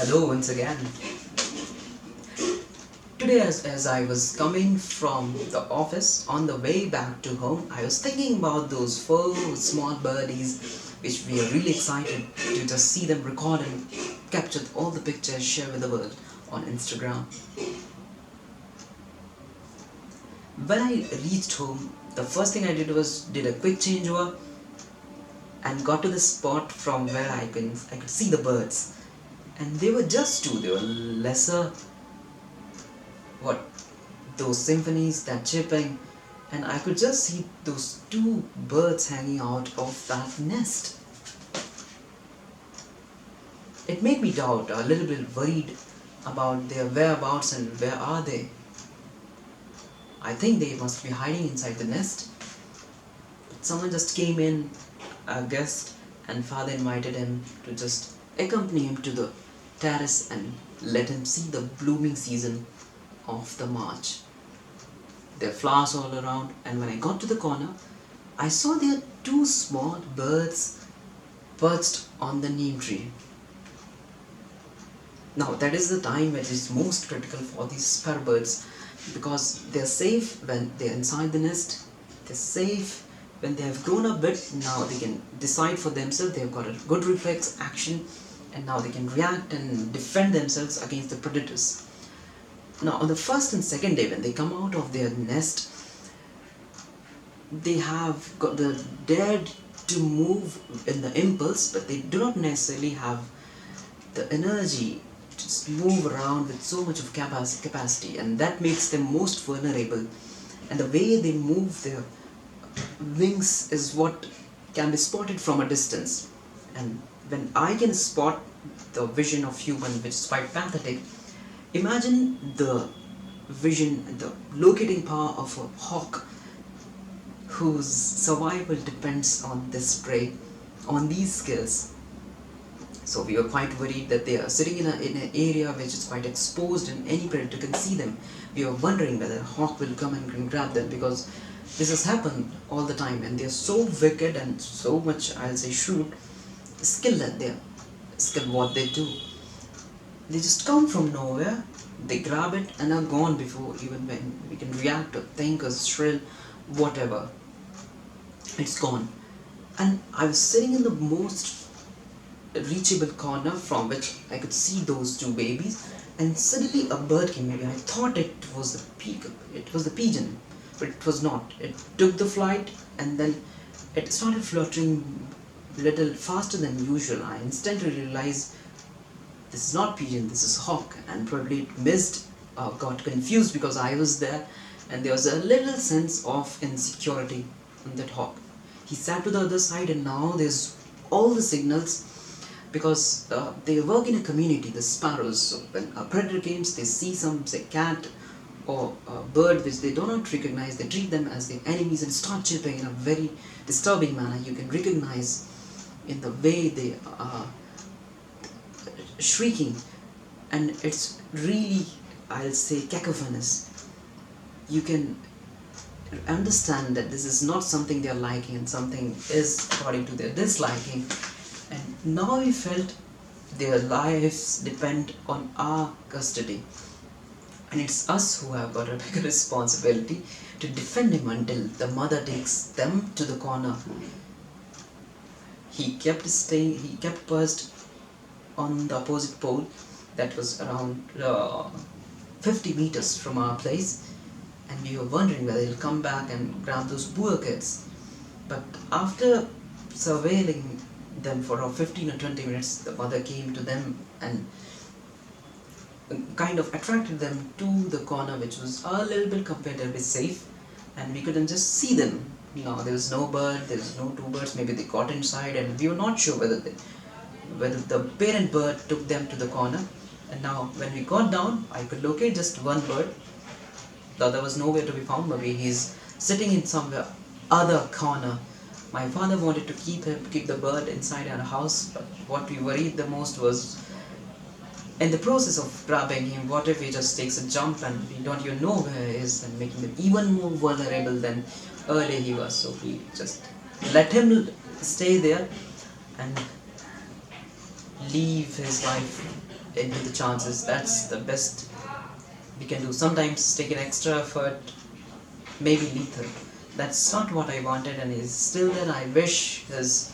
Hello once again. Today, as I was coming from the office on the way back to home, I was thinking about those four small birdies which we are really excited to just see them record and capture all the pictures, share with the world on Instagram. When I reached home, the first thing I did was did a quick changeover and got to the spot from where I could see the birds. And they were just two, they were lesser what those symphonies, that chirping, and I could just see those two birds hanging out of that nest. It made me doubt, a little bit worried about their whereabouts and where are they. I think they must be hiding inside the nest. Someone just came in, a guest, and father invited him to just accompany him to the terrace and let him see the blooming season of the March. There are flowers all around, and when I got to the corner, I saw there two small birds perched on the neem tree. Now that is the time which is most critical for these sparrow birds because they are safe when they are inside the nest. They're safe when they have grown a bit. Now they can decide for themselves. They've got a good reflex action, and now they can react and defend themselves against the predators. Now on the first and second day when they come out of their nest, they have got the dared to move in the impulse, but they do not necessarily have the energy to just move around with so much of capacity, and that makes them most vulnerable. And the way they move their wings is what can be spotted from a distance. And when I can spot the vision of human, which is quite pathetic, imagine the vision, the locating power of a hawk whose survival depends on this prey, on these skills. So we were quite worried that they are sitting in an area which is quite exposed and any predator can see them. We were wondering whether a hawk will come and grab them because this has happened all the time, and they are so wicked and so much, I'll say, shrewd, skilled at their skill what they do. They just come from nowhere, they grab it and are gone before even when we can react or think or shrill, whatever. It's gone. And I was sitting in the most reachable corner from which I could see those two babies, and suddenly a bird came. Maybe I thought it was the pigeon, but it was not. It took the flight and then it started fluttering a little faster than usual. I instantly realized this is not pigeon, this is hawk, and probably it missed or got confused because I was there, and there was a little sense of insecurity in that hawk. He sat to the other side, and now there's all the signals because they work in a community, the sparrows. So when a predator comes, they see some, say, cat or a bird which they do not recognize, they treat them as their enemies and start chirping in a very disturbing manner. You can recognize in the way they are shrieking, and it's really, I'll say, cacophonous. You can understand that this is not something they are liking and something is according to their disliking, and now we felt their lives depend on our custody, and it's us who have got a bigger responsibility to defend him until the mother takes them to the corner. He kept perched on the opposite pole that was around 50 meters from our place, and we were wondering whether he'll come back and grab those poor kids. But after surveilling them for around 15 or 20 minutes, the mother came to them and kind of attracted them to the corner, which was a little bit comparatively safe, and we couldn't just see them. There was no bird, there was no two birds. Maybe they got inside, and we were not sure whether the parent bird took them to the corner. And now when we got down, I could locate just one bird. The other was nowhere to be found. Maybe he's sitting in somewhere other corner. My father wanted to keep the bird inside our house, but what we worried the most was in the process of grabbing him, what if he just takes a jump and we don't even know where he is, and making him even more vulnerable than earlier he was. So we just let him stay there and leave his life into the chances. That's the best we can do. Sometimes take an extra effort, maybe lethal. That's not what I wanted, and is still that I wish his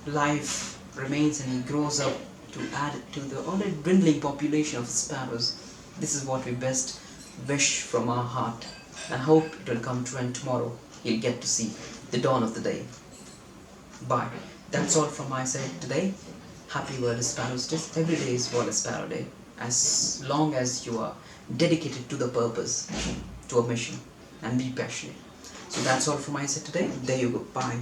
life remains and he grows up to add to the already dwindling population of sparrows. This is what we best wish from our heart, and hope it will come true, and tomorrow he'll get to see the dawn of the day. Bye. That's all from my side today. Happy World Sparrows Day. Every day is World Sparrow Day. As long as you are dedicated to the purpose, to a mission, and be passionate. So that's all from my side today. There you go. Bye.